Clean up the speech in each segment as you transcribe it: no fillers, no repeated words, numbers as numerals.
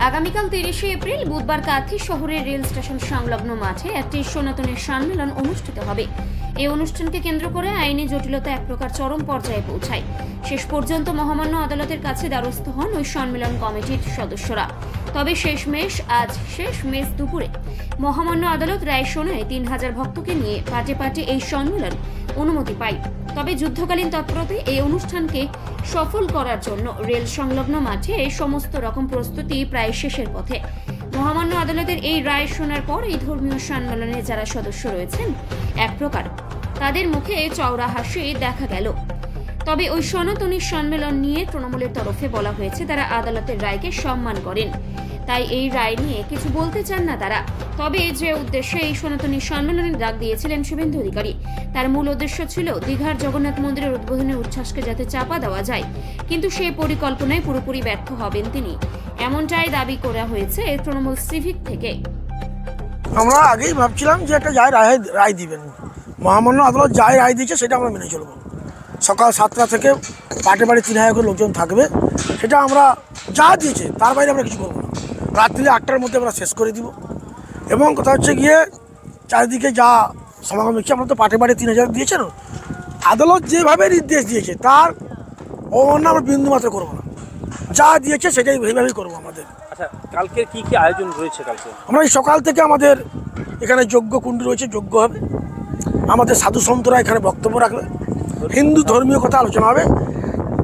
আগামীকাল ৩০শে এপ্রিল বুধবার কাঁথি শহরের রেল স্টেশন সংলগ্ন মাঠে একটি সনাতনী সম্মেলন অনুষ্ঠিত হবে। এই অনুষ্ঠানকে কেন্দ্র করে আইনি জটিলতা এক প্রকার চরম পর্যায়ে পৌঁছায়। শেষ পর্যন্ত মহামান্য আদালতের কাছে দ্বারস্থ হন ওই সম্মেলন কমিটির সদস্যরা। তবে আজ শেষমেশ দুপুরে মহামান্য আদালত রায় শোনায় ৩,০০০ ভক্তকে নিয়ে পাটে পাটে এই সম্মেলন অনুমতি পায়। তবে যুদ্ধকালীন তৎপরতায় এই অনুষ্ঠানকে সফল করার জন্য রেল সংলগ্ন মাঠে সমস্ত রকম প্রস্তুতি প্রায় শেষের পথে। মহামান্য আদালতের এই রায় শোনার পর এই ধর্মীয় সম্মেলনে যারা সদস্য রয়েছেন এক প্রকার তাদের মুখে চওড়া হাসি দেখা গেল। তবে ওই সনাতনী সম্মেলন নিয়ে তৃণমূলের তরফে বলা হয়েছে তারা আদালতের রায়কে সম্মান করেন, তাই এই রায় নিয়ে কিছু বলতে চান না তারা। তবে যে উদ্দেশ্যে এই সনাতনী সম্মেলনের ডাক দিয়েছিলেন শুভেন্দু অধিকারী, তার মূল উদ্দেশ্য ছিল দীঘার জগন্নাথ মন্দিরের উদ্বোধনের উচ্ছ্বাসকে যাতে চাপা দেওয়া যায়, কিন্তু সেই পরিকল্পনায় পুরোপুরি ব্যর্থ হবেন তিনি, এমনটাই দাবি করা হয়েছে তৃণমূল সিভিক থেকে। আমরা আগেই ভাবছিলাম যে একটা রায় দিবেন, মহামান্য আদালত যাই রায় দিয়েছে সেটা আমরা মেনে চলবো। সকাল 7টা থেকে পাটে বাড়ি 3,000 করে লোকজন থাকবে, সেটা আমরা যা দিয়েছে তার বাইরে আমরা কিছু করবো না। রাত্রি 8টার মধ্যে আমরা শেষ করে দিব। এবং কথা হচ্ছে গিয়ে চারিদিকে যা সমাগম হচ্ছে, আমরা তো পাটে বাড়ি 3,000 দিয়েছেন, আদালত যেভাবে নির্দেশ দিয়েছে তার অবমাননা আমরা বিন্দু মাত্র করবো না, যা দিয়েছে সেটাই সেইভাবেই করবো আমাদের। আচ্ছা, কালকে কি কি আয়োজন রয়েছে? কালকে আমরা এই সকাল থেকে আমাদের এখানে যজ্ঞ কুণ্ড রয়েছে, যজ্ঞ হবে, আমাদের সাধু সন্তরা এখানে বক্তব্য রাখবে, হিন্দু ধর্মীয় কথা আলোচনা হবে।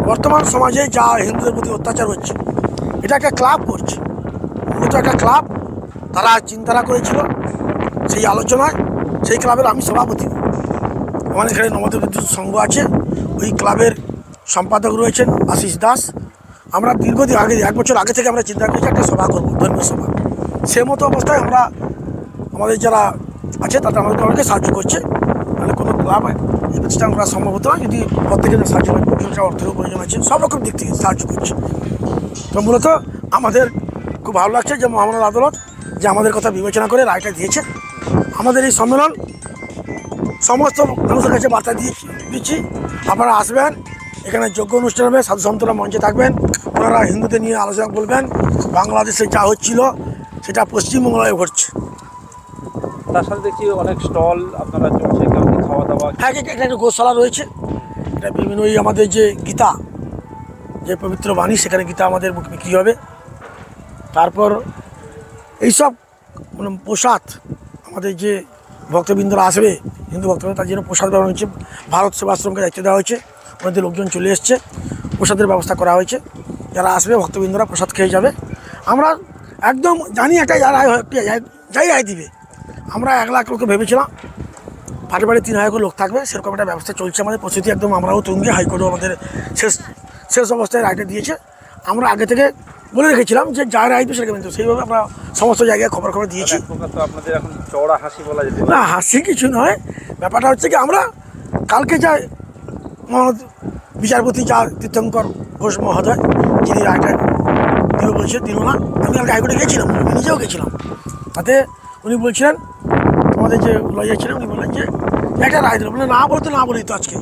বর্তমান সমাজে যা হিন্দুদের প্রতি অত্যাচার হচ্ছে, এটা একটা ক্লাব করছে, মূলত একটা ক্লাব তারা চিন্তাধারা করেছিল। সেই আলোচনায় সেই ক্লাবের আমি সভাপতি। আমাদের এখানে নবদ্বীপ বিদ্যুৎ সংঘ আছে, ওই ক্লাবের সম্পাদক রয়েছেন আশিস দাস। আমরা দীর্ঘদিন আগে 1 বছর আগে থেকে আমরা চিন্তা করেছি একটা সভা করবো, ধর্মীয় সভা। সে মতো অবস্থায় আমরা আমাদের যারা আছে তারা আমাদেরকে সাহায্য করছে। তাহলে কোনো ক্লাব এই প্রতিষ্ঠান করা সম্ভব হতো না যদি প্রত্যেকের সাহায্য করে, অর্থেরও প্রয়োজন আছে, সব রকম দিক থেকে সাহায্য করছে। তো মূলত আমাদের খুব ভালো লাগছে যে মহামান্য আদালত যে আমাদের কথা বিবেচনা করে রায়টা দিয়েছে। আমাদের এই সম্মেলন সমস্ত মানুষের কাছে বার্তা দিচ্ছি, আপনারা আসবেন, এখানে যজ্ঞ অনুষ্ঠান হবে, সাধু সন্তরা মঞ্চে থাকবেন, ওনারা হিন্দুদের নিয়ে আলোচনা বলবেন। বাংলাদেশে যা হচ্ছিল সেটা পশ্চিমবাংলায় ঘটছে। তার সাথে দেখছি অনেক স্টল আপনারা চলছে, খাওয়া দাওয়া। হ্যাঁ, একটা গোশালা রয়েছে, এটা বিভিন্ন ওই আমাদের যে গীতা, যে পবিত্র বাণী, সেখানে গীতা আমাদের বিক্রি হবে। তারপর এইসব মানে প্রসাদ, আমাদের যে ভক্তবৃন্দরা আসবে, হিন্দু ভক্তবৃন্দ, তার জন্য প্রসাদ ব্যবহার হচ্ছে। ভারত সেবাশ্রমকে দায়িত্ব দেওয়া হয়েছে, ওনাদের লোকজন চলে এসছে, প্রসাদের ব্যবস্থা করা হয়েছে। যারা আসবে ভক্তবৃন্দরা প্রসাদ খেয়ে যাবে। আমরা একদম জানি একটা যাই রায় দিবে। আমরা 1 লাখ লোককে ভেবেছিলাম, পাটে বাড়ি 3,000 করে লোক থাকবে, সেরকম একটা ব্যবস্থা চলছে আমাদের প্রস্তুতি একদম। আমরাও তুঙ্গে, হাইকোর্টও আমাদের শেষ অবস্থায় রায়টা দিয়েছে। আমরা আগে থেকে বলে রেখেছিলাম যে যা রায় দিবে সেটা, কিন্তু সেইভাবে আমরা সমস্ত জায়গায় খবর দিয়েছি। আপনাদের এখন চওড়া হাসি বলা যেতে না, হাসি কিছু নয়, ব্যাপারটা হচ্ছে কি আমরা কালকে যা বিচারপতি যা তীর্থঙ্কর ঘোষ মহোদয় যিনি রায়টা দিল বলছে, দিল না। আমি কালকে হাইকোর্টে গেছিলাম, আমি নিজেও গেছিলাম। তাতে উনি বলছিলেন, আমাদের যে লয়ার ছিলেন, উনি বললেন যে একটা রায় দিল, বলে না বলতে না বলি তো আজকে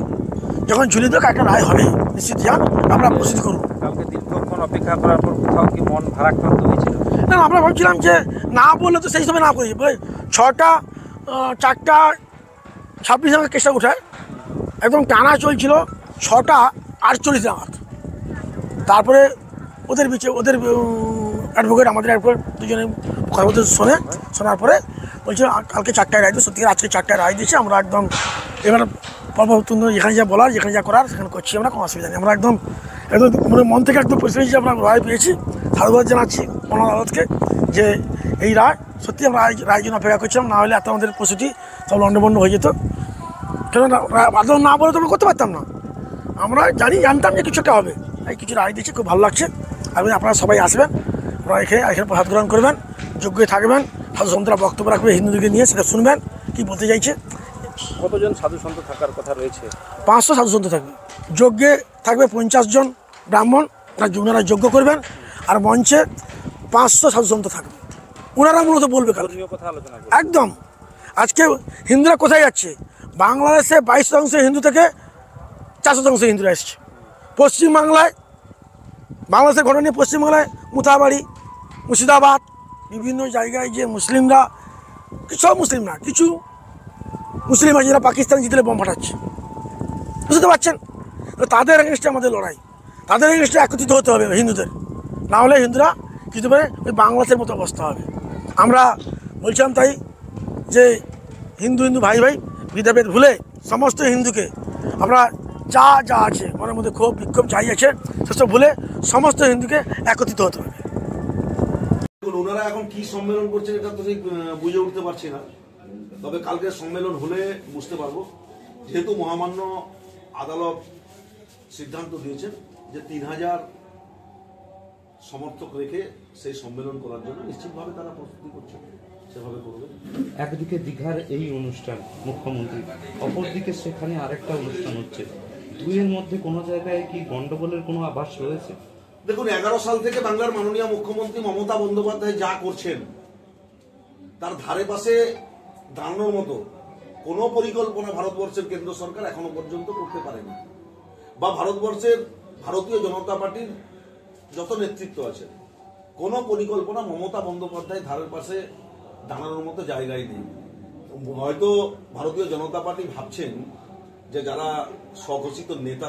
যখন ঝুলি দেখ একটা রায় হবে, নিশ্চিত যান, আমরা প্রস্তুতি করবো। কালকে দীর্ঘক্ষণ অপেক্ষা করার পর কোথাও কি মন ভারাক্রান্ত হয়েছিল? না, আমরা ভাবছিলাম যে না বললে তো সেই সময় না করি, 6টা 4টা 26 নাগাদ কেসটা উঠায়, একদম টানা চলছিল 6টা 48 নাগাদ। তারপরে ওদের অ্যাডভোকেট, আমাদের অ্যাডভোকেট দুজনে কথা বলতে শোনার পরে বলছিল কালকে 4টায় রায় দিই। সত্যি আজকে 4টায় রায় দিয়েছে। আমরা একদম এবার পরবর্তী যেখানে যা বলার, যেখানে যা করার সেখানে করছি, আমরা কোনো অসুবিধা নেই। আমরা একদম মানে মন থেকে একদম পরিষ্কার হয়েছি, আমরা রায় পেয়েছি। সাধুবাদ জানাচ্ছি মহামান্য আদালতকে যে এই রায় সত্যি আমরা রায়ের জন্য অপেক্ষা করছিলাম, না হলে এত আমাদের প্রস্তুতি সব লন্ডভন্ড হয়ে যেত। কেন আদালত না বলে তো আমরা করতে পারতাম না। আমরা জানতাম যে কিছু একটা হবে, এই কিছু রায় দিয়েছি, খুব ভালো লাগছে। আপনারা সবাই আসবেন, আপনারা এখানে প্রসাদ গ্রহণ করবেন, যজ্ঞে থাকবেন, সাধু সন্তরা বক্তব্য রাখবে হিন্দুদেরকে নিয়ে, সেটা শুনবেন কি বলতে চাইছে। কতজন সাধু সন্ত থাকার কথা রয়েছে? 500 সাধু সন্ত থাকবে। যজ্ঞে থাকবে 50 জন ব্রাহ্মণ, ওনারা যজ্ঞ করবেন, আর মঞ্চে 500 সাধু সন্ত থাকবে। ওনারা মূলত বলবে কাল একদম। আজকে হিন্দুরা কোথায় যাচ্ছে? বাংলাদেশে 22% হিন্দু থেকে 4% হিন্দুরা এসছে। পশ্চিমবাংলায়, বাংলাদেশের ঘটনা নিয়ে পশ্চিমবাংলায় মুথাবাড়ি, মুর্শিদাবাদ বিভিন্ন জায়গায় যে মুসলিমরা, সব মুসলিম না, কিছু মুসলিম আছে যারা পাকিস্তান জিতলে বোম ফাটাচ্ছে, বুঝতে পারছেন? তাদের এগেনস্টে আমাদের লড়াই, তাদের এগেনস্টে একত্রিত হতে হবে হিন্দুদের, না হলে হিন্দুরা কিছু পারে ওই বাংলাদেশের মতো অবস্থা হবে। আমরা বলছিলাম তাই যে হিন্দু ভাই ভাই ভেদাভেদ ভুলে সমস্ত হিন্দুকে আমরা যা যা আছে মনের মধ্যে ক্ষোভ বিক্ষোভ যাই আছে সেসব ভুলে সমস্ত হিন্দুকে একত্রিত হতে হবে। ওনারা এখন কি সম্মেলন করছেন এটা তো ঠিক বুঝে উঠতে পারছি না, তবে কালকে সম্মেলন হলে বুঝতে পারবো। যেহেতু মহামান্য আদালত সিদ্ধান্ত দিয়েছেন যে 3000 সমর্থক রেখে সেই সম্মেলন করার জন্য নিশ্চিতভাবে তারা প্রস্তুতি করছে, সেভাবে করবে। একদিকে দীঘার এই অনুষ্ঠান মুখ্যমন্ত্রী, অপরদিকে সেখানে আরেকটা অনুষ্ঠান হচ্ছে, দুইয়ের মধ্যে কোনো জায়গায় কি গন্ডগোলের কোনো আভাস রয়েছে? দেখুন, 11 সাল থেকে বাংলার মাননীয় মুখ্যমন্ত্রী মমতা বন্দ্যোপাধ্যায় যা করছেন তার ধারে পাশে দাঁড়ানোর মতো কোনো পরিকল্পনা ভারতবর্ষের কেন্দ্র সরকার এখনো পর্যন্ত করতে পারেনি, বা ভারতবর্ষের ভারতীয় জনতা পার্টির যত নেতৃত্ব আছে কোনো পরিকল্পনা মমতা বন্দ্যোপাধ্যায় ধারের পাশে দাঁড়ানোর মতো জায়গায় নেই। হয়তো ভারতীয় জনতা পার্টি ভাবছেন যে যারা স্বঘোষিত নেতা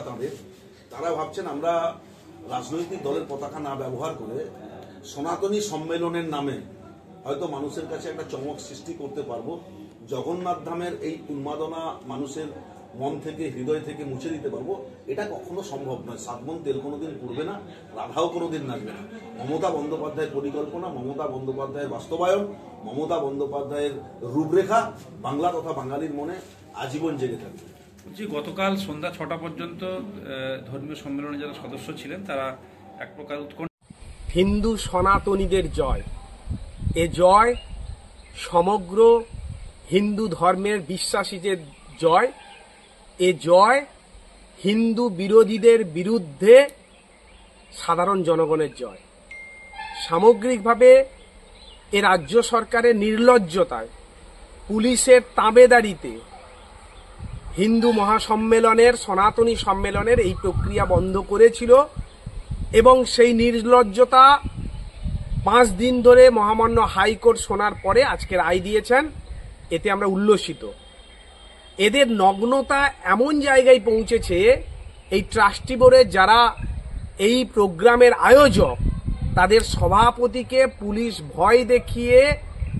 তারা ভাবছেন আমরা রাজনৈতিক দলের পতাকা না ব্যবহার করে সনাতনী সম্মেলনের নামে হয়তো মানুষের কাছে একটা চমক সৃষ্টি করতে পারবো, জগন্নাথ ধামের এই উন্মাদনা মানুষের মন থেকে হৃদয় থেকে মুছে দিতে পারবো। এটা কখনো সম্ভব নয়। 7 মণ তেল কোনোদিন পুড়বে না, রাধাও কোনোদিন নাচবে না। মমতা বন্দ্যোপাধ্যায়ের পরিকল্পনা, মমতা বন্দ্যোপাধ্যায়ের বাস্তবায়ন, মমতা বন্দ্যোপাধ্যায়ের রূপরেখা বাংলা তথা বাঙালির মনে আজীবন জেগে থাকবে। গতকাল সন্ধ্যা 6টা পর্যন্ত ধর্মীয় সম্মেলনে যারা সদস্য ছিলেন তারা এক প্রকার হিন্দু সনাতনীদের জয়, এ জয় সমগ্র হিন্দু ধর্মের বিশ্বাসীদের জয়, এ জয় হিন্দু বিরোধীদের বিরুদ্ধে সাধারণ জনগণের জয়। সামগ্রিকভাবে এ রাজ্য সরকারের নির্লজ্জতায়, পুলিশের তাবেদারিতে হিন্দু মহাসম্মেলনের, সনাতনী সম্মেলনের এই প্রক্রিয়া বন্ধ করেছিল এবং সেই নির্লজ্জতা 5 দিন ধরে মহামান্য হাইকোর্ট শোনার পরে আজকে রায় দিয়েছেন। এতে আমরা উল্লসিত। এদের নগ্নতা এমন জায়গায় পৌঁছেছে, এই ট্রাস্টি বোর্ডের যারা এই প্রোগ্রামের আয়োজক তাদের সভাপতিকে পুলিশ ভয় দেখিয়ে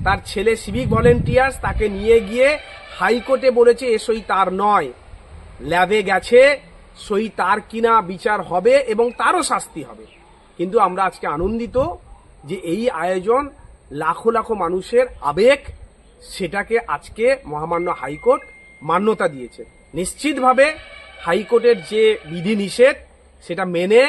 তার ছেলে সিভিক ভলেন্টিয়ার্স তাকে নিয়ে গিয়ে হাইকোর্টে বলেছে এ সই তার নয়, ল্যাবে গেছে, সই তার কিনা বিচার হবে এবং তারও শাস্তি হবে। কিন্তু আমরা আজকে আনন্দিত যে এই আয়োজন লাখো লাখো মানুষের আবেগ, সেটাকে আজকে মহামান্য হাইকোর্ট মান্যতা দিয়েছে। নিশ্চিতভাবে হাইকোর্টের যে বিধিনিষেধ সেটা মেনে